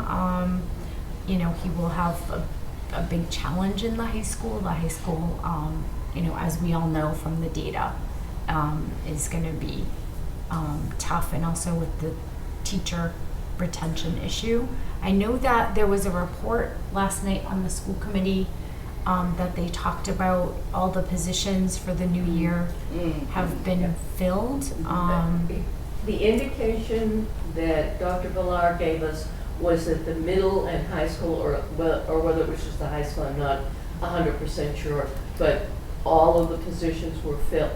He will have a big challenge in the high school. The high school, as we all know from the data, is going to be tough, and also with the teacher retention issue. I know that there was a report last night on the school committee that they talked about all the positions for the new year have been filled. The indication that Dr. Villar gave us was that the middle and high school, or whether it was just the high school, I'm not 100% sure, but all of the positions were filled.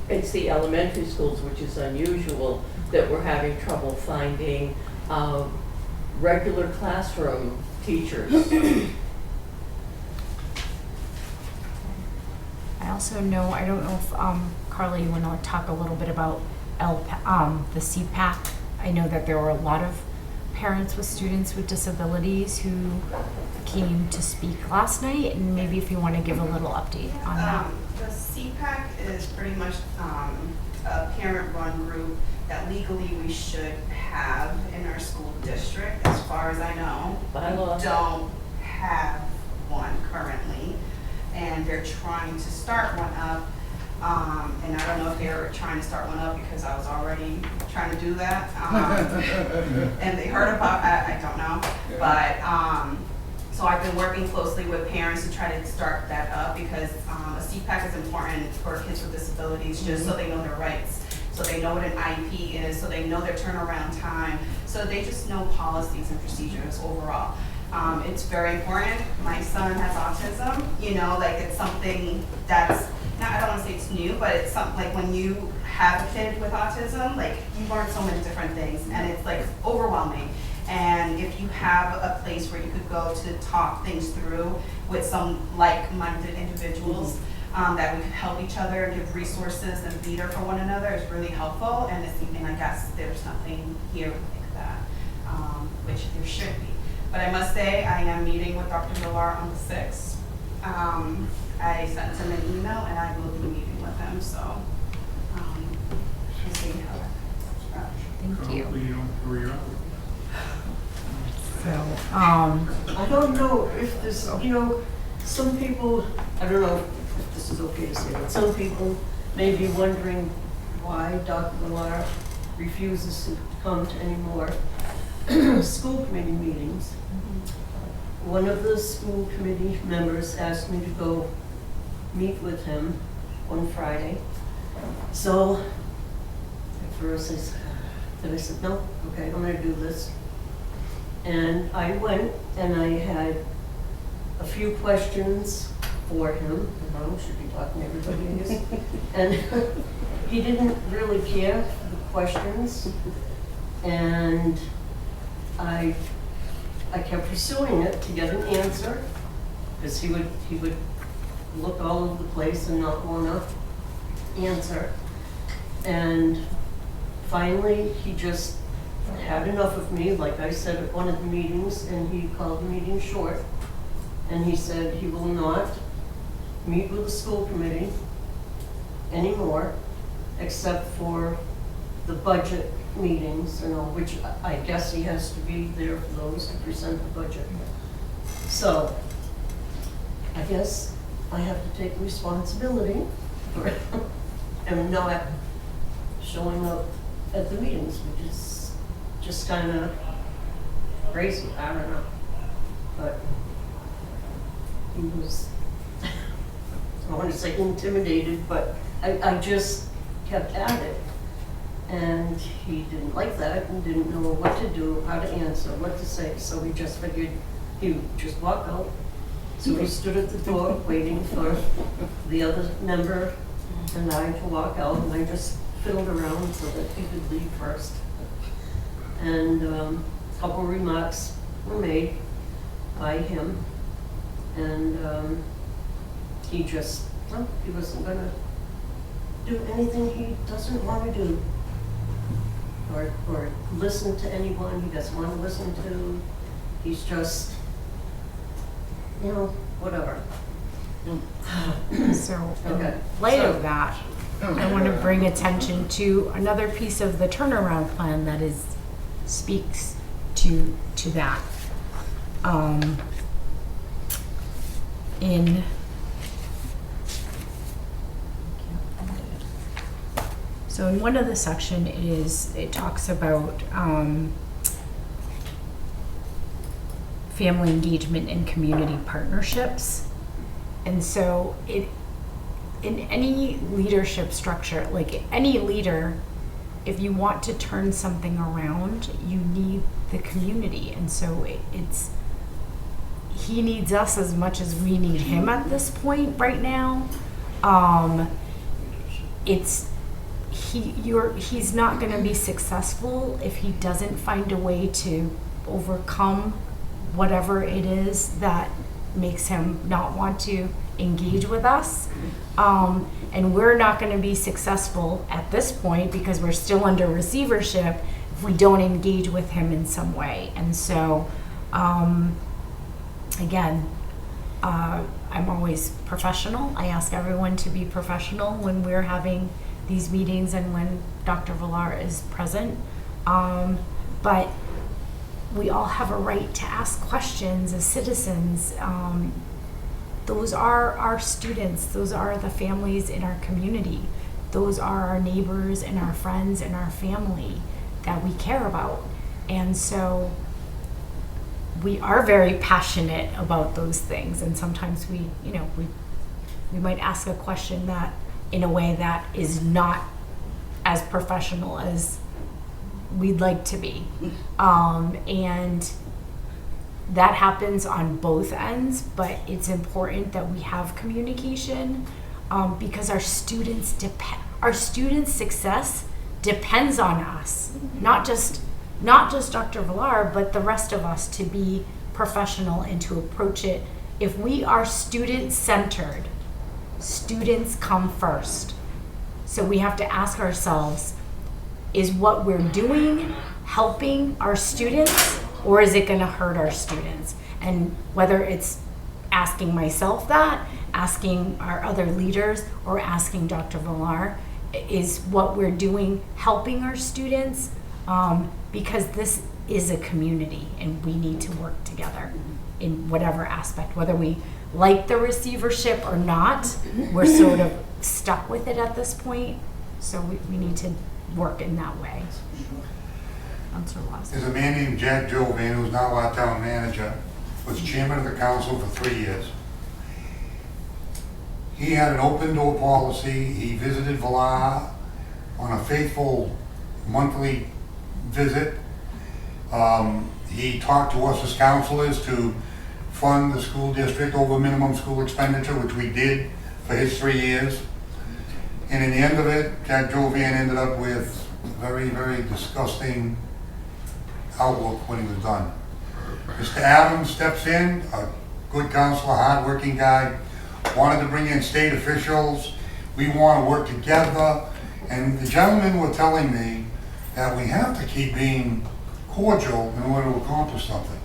It's the elementary schools, which is unusual, that we're having trouble finding regular classroom teachers. I also know, I don't know if Carly, you want to talk a little bit about the CPAC. I know that there were a lot of parents with students with disabilities who came to speak last night, and maybe if you want to give a little update on that. The CPAC is pretty much a parent-run group that legally we should have in our school district. As far as I know, By law. we don't have one currently, and they're trying to start one up. And I don't know if they're trying to start one up because I was already trying to do that. And they heard about it, I don't know. But so I've been working closely with parents to try to start that up, because a CPAC is important for kids with disabilities, just so they know their rights, so they know what an IEP is, so they know their turnaround time, so they just know policies and procedures overall. It's very important. My son has autism, it's something that's, I don't want to say it's new, but it's something like when you have a kid with autism, you learn so many different things, and it's overwhelming. And if you have a place where you could go to talk things through with some like-minded individuals, that we could help each other, give resources and be there for one another, is really helpful. And it's something, I guess there's nothing here like that, which there should be. But I must say, I am meeting with Dr. Villar on the 6th. I sent him an email, and I will be meeting with him, so we'll see how that goes. Thank you. Hopefully you don't hurry up. So, I don't know if this, some people, I don't know if this is okay to say, but some people may be wondering why Dr. Villar refuses to come to any more school committee meetings. One of the school committee members asked me to go meet with him on Friday. So at first I said, no, okay, I'm gonna do this. And I went and I had a few questions for him. I should be talking to everybody, I guess. And he didn't really care for the questions. And I kept pursuing it to get an answer, because he would look all over the place and not want to answer. And finally, he just had enough of me, like I said at one of the meetings, and he called the meeting short. And he said he will not meet with the school committee anymore, except for the budget meetings, which I guess he has to be there for those to present the budget. So I guess I have to take responsibility for him not showing up at the meetings, which is just kind of crazy. I don't know. But he was, I want to say intimidated, but I just kept at it. And he didn't like that and didn't know what to do, how to answer, what to say. So we just figured he would just walk out. So we stood at the door waiting for the other member and I to walk out, and I just fiddled around so that he could leave first. And a couple remarks were made by him, and he just, well, he wasn't gonna do anything he doesn't want to do, or listen to anyone he doesn't want to listen to. He's just, you know, whatever. So, Okay. in light of that, I want to bring attention to another piece of the turnaround plan that speaks to that. So in one of the section it talks about family engagement and community partnerships. And so in any leadership structure, like any leader, if you want to turn something around, you need the community. And so he needs us as much as we need him at this point right now. He's not going to be successful if he doesn't find a way to overcome whatever it is that makes him not want to engage with us. And we're not going to be successful at this point because we're still under receivership if we don't engage with him in some way. And so, again, I'm always professional. I ask everyone to be professional when we're having these meetings and when Dr. Villar is present. But we all have a right to ask questions as citizens. Those are our students. Those are the families in our community. Those are our neighbors and our friends and our family that we care about. And so we are very passionate about those things. And sometimes we might ask a question that in a way that is not as professional as we'd like to be. And that happens on both ends, but it's important that we have communication because our students' success depends on us, not just Dr. Villar, but the rest of us, to be professional and to approach it. If we are student-centered, students come first. So we have to ask ourselves, is what we're doing helping our students, or is it going to hurt our students? And whether it's asking myself that, asking our other leaders, or asking Dr. Villar, is what we're doing helping our students? Because this is a community and we need to work together in whatever aspect. Whether we like the receivership or not, we're sort of stuck with it at this point. So we need to work in that way. There's a man named Jack Jovan, who's now our town manager, was chairman of the council for 3 years. He had an open door policy. He visited Villar on a faithful monthly visit. He talked to us as counselors to fund the school district over minimum school expenditure, which we did for his 3 years. And in the end of it, Jack Jovan ended up with a very, very disgusting outlook when he was done. Mr. Adams steps in, a good counselor, hard-working guy, wanted to bring in state officials. We want to work together. And the gentlemen were telling me that we have to keep being cordial in order to accomplish something.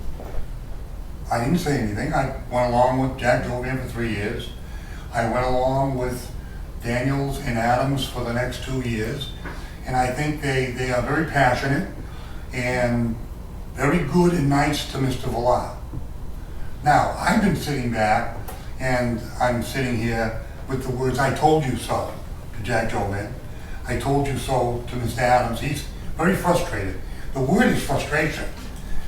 I didn't say anything. I went along with Jack Jovan for 3 years. I went along with Daniels and Adams for the next 2 years. And I think they are very passionate and very good and nice to Mr. Villar. Now, I've been sitting back and I'm sitting here with the words, "I told you so," to Jack Jovan. "I told you so" to Mr. Adams. He's very frustrated. The word is frustration,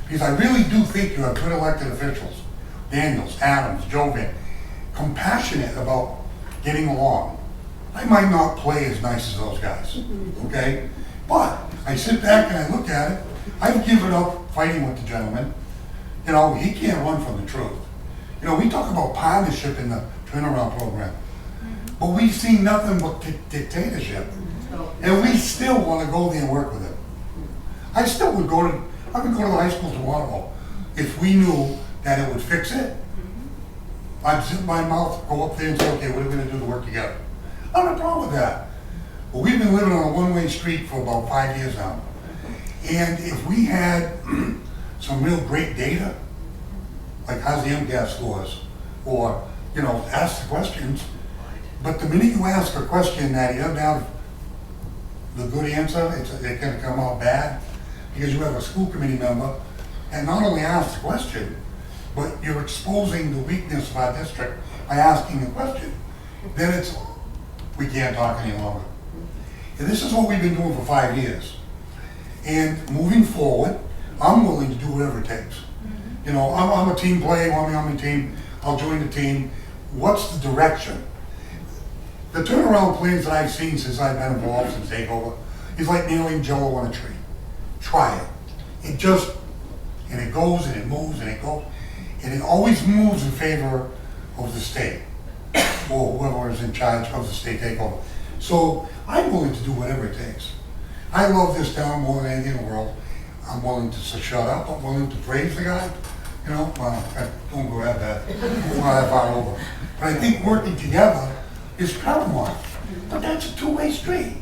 because I really do think you have good elected officials, Daniels, Adams, Jovan, compassionate about getting along. I might not play as nice as those guys, okay? But I sit back and I look at it. I've given up fighting with the gentleman. You know, he can't run from the truth. You know, we talk about partnership in the turnaround program, but we've seen nothing but dictatorship. And we still want to go there and work with him. I would go to the high school tomorrow if we knew that it would fix it. I'd zip my mouth, go up there and say, okay, what are we gonna do to work together? I don't have a problem with that. But we've been living on a one-way street for about 5 years now. And if we had some real great data, like how's the MCAS scores, or, you know, ask the questions, but the minute you ask a question that you don't have the good answer, it's gonna come out bad, because you have a school committee member, and not only ask the question, but you're exposing the weakness of our district by asking the question. Then it's, we can't talk any longer. And this is what we've been doing for 5 years. And moving forward, I'm willing to do whatever it takes. You know, I'm a team player, want me on my team, I'll join the team. What's the direction? The turnaround plans that I've seen since I've been involved since takeover is like nailing jello on a tree. Try it. It just, and it goes and it moves and it goes, and it always moves in favor of the state, or whoever is in charge of the state takeover. So I'm willing to do whatever it takes. I love this town more than anything in the world. I'm willing to shut up, I'm willing to praise the guy. You know, well, don't go that bad, don't go that far over. But I think working together is paramount. But that's a two-way street.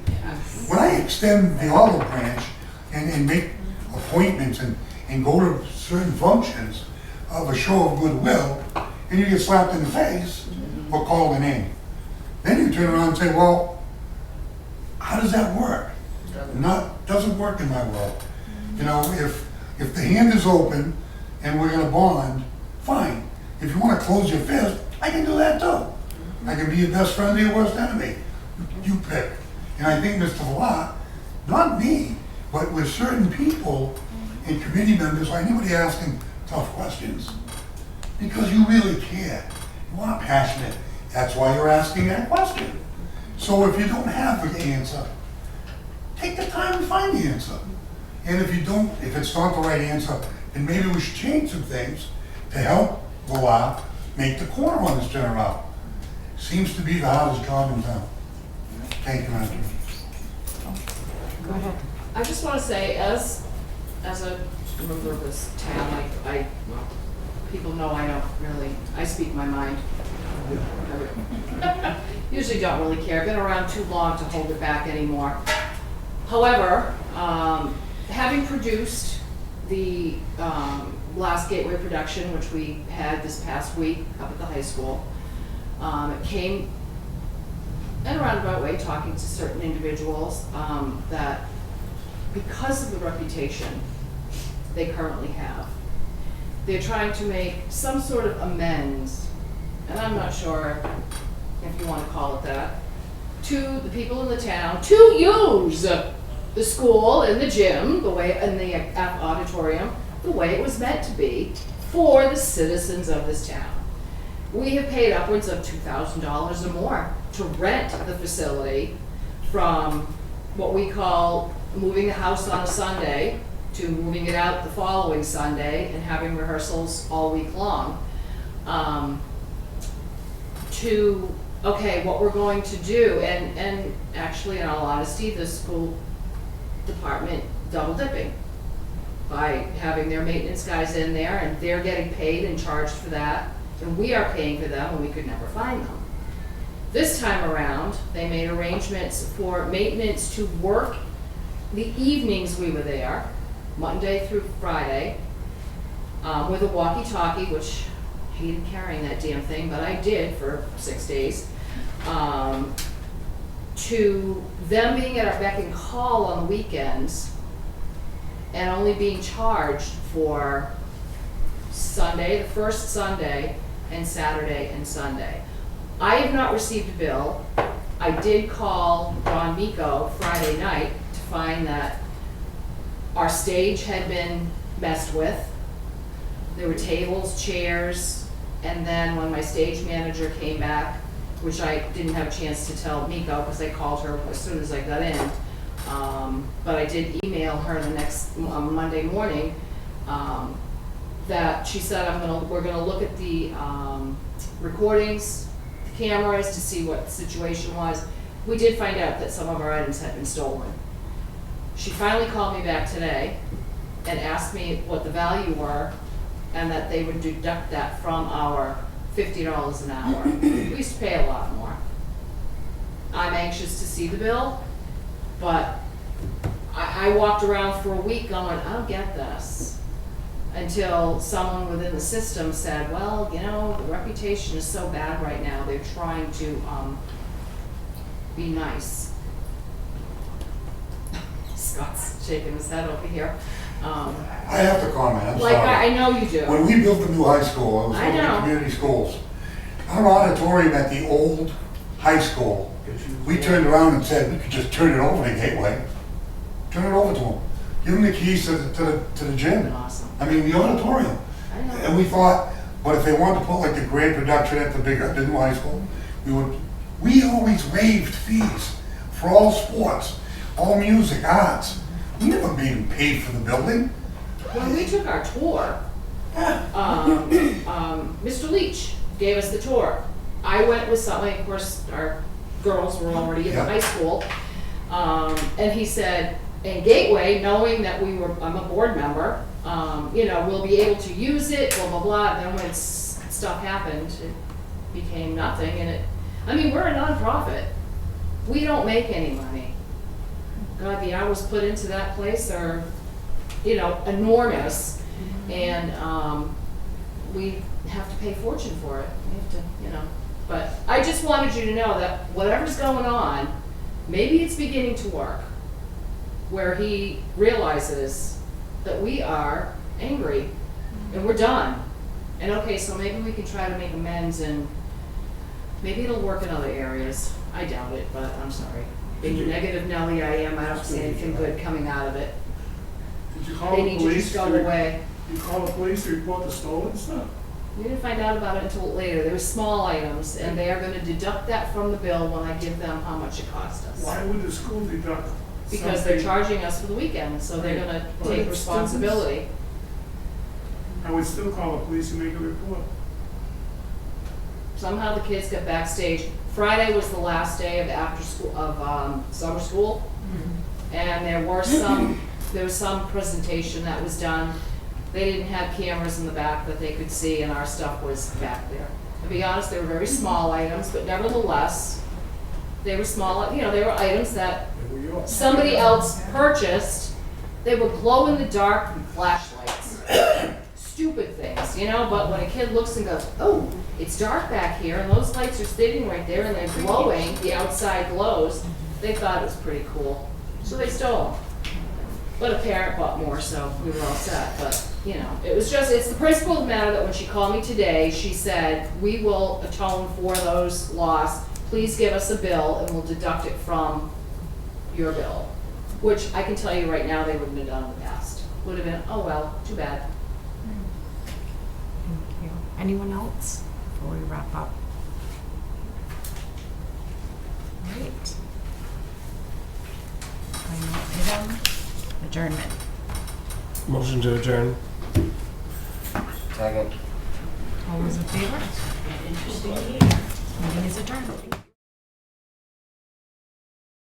When I extend the olive branch and make appointments and go to certain functions of a show of goodwill, and you get slapped in the face or called a name, then you turn around and say, well, how does that work? Doesn't work in my world. You know, if the hand is open and we're gonna bond, fine. If you wanna close your fist, I can do that too. I can be your best friend or your worst enemy. You pick. And I think Mr. Villar, not me, but with certain people and committee members, I anybody asking tough questions. Because you really care. You are passionate. That's why you're asking that question. So if you don't have the answer, take the time to find the answer. And if you don't, if it's not the right answer, then maybe we should change some things to help Villar make the corner on this turnaround. Seems to be the hardest job in town. Thank you, Andrew. Go ahead. I just want to say, as a member of this town, I people know I don't really, I speak my mind. I usually don't really care. I've been around too long to hold it back anymore. However, having produced the last Gateway production, which we had this past week up at the high school, it came in a roundabout way talking to certain individuals that because of the reputation they currently have, they're trying to make some sort of amends, and I'm not sure if you want to call it that, to the people in the town to use the school and the gym, the way, and the auditorium, the way it was meant to be for the citizens of this town. We have paid upwards of $2,000 or more to rent the facility, from what we call moving the house on a Sunday to moving it out the following Sunday and having rehearsals all week long. To, okay, what we're going to do, and actually in all honesty, the school department double dipping by having their maintenance guys in there, and they're getting paid and charged for that, and we are paying for them when we could never find them. This time around, they made arrangements for maintenance to work the evenings we were there, Monday through Friday, with a walkie-talkie, which I hated carrying that damn thing, but I did for 6 days, to them being at our beck and call on the weekends and only being charged for Sunday, the first Sunday, and Saturday and Sunday. I have not received a bill. I did call Don Miko Friday night to find that our stage had been messed with. There were tables, chairs, and then when my stage manager came back, which I didn't have a chance to tell Miko because I called her as soon as I got in, but I did email her the next Monday morning, that she said we're gonna look at the recordings, the cameras to see what the situation was. We did find out that some of our items had been stolen. She finally called me back today and asked me what the value were and that they would deduct that from our $50 an hour. We used to pay a lot more. I'm anxious to see the bill, but I walked around for a week going, I don't get this. Until someone within the system said, well, you know, the reputation is so bad right now, they're trying to be nice. Scott's shaking his head over here. I have to comment, I'm Like, sorry. I know you do. When we built the new high school, I was I looking know. at community schools. Our auditorium at the old high school, we turned around and said we could just turn it over to Gateway. Turn it over to them. Give them the keys to the gym. Awesome. I mean, the auditorium. I know. And we thought, but if they wanted to put like the grand production at the new high school, we always waived fees for all sports, all music, arts. We never made them pay for the building. When we took our tour, Mr. Leach gave us the tour. I went with somebody, of course, our girls were already in Yeah. high school. And he said, in Gateway, knowing that I'm a board member, you know, we'll be able to use it, blah, blah, blah. And then when stuff happened, it became nothing. And I mean, we're a nonprofit. We don't make any money. God, the hours put into that place are, you know, enormous. And we have to pay a fortune for it. We have to, you know. But I just wanted you to know that whatever's going on, maybe it's beginning to work, where he realizes that we are angry and we're done. And okay, so maybe we can try to make amends and maybe it'll work in other areas. I doubt it, but I'm sorry. Being the negative Nelly I am, I don't see anything good coming out of it. Did you call They the need to police? just go away. You call the police to report the stolen stuff? We didn't find out about it until later. They were small items, and they are gonna deduct that from the bill when I give them how much it cost us. Why would the school deduct? Because they're something? charging us for the weekend, so they're gonna But take it's responsibility. I would still call the police and make a report. Somehow the kids got backstage. Friday was the last day of summer school, and there was some presentation that was done. They didn't have cameras in the back that they could see, and our stuff was back there. To be honest, they were very small items, but nevertheless, they were small. You know, they were items that They were yours. somebody else purchased. They were glow-in-the-dark flashlights. Stupid things, you know, but when a kid looks and goes, oh, it's dark back here, and those lights are sitting right there, and they're glowing, the outside glows, they thought it was pretty cool. So they stole them. But a parent bought more, so we were all set, but, you know, it's the principle of the matter that when she called me today, she said, we will atone for those lost. Please give us a bill, and we'll deduct it from your bill. Which I can tell you right now, they wouldn't have done in the past. Would have been, oh well, too bad. Thank you. Anyone else before we wrap up? All right. Final item, adjournment. Motion to adjourn. Second. All those in favor? Meeting is adjourned.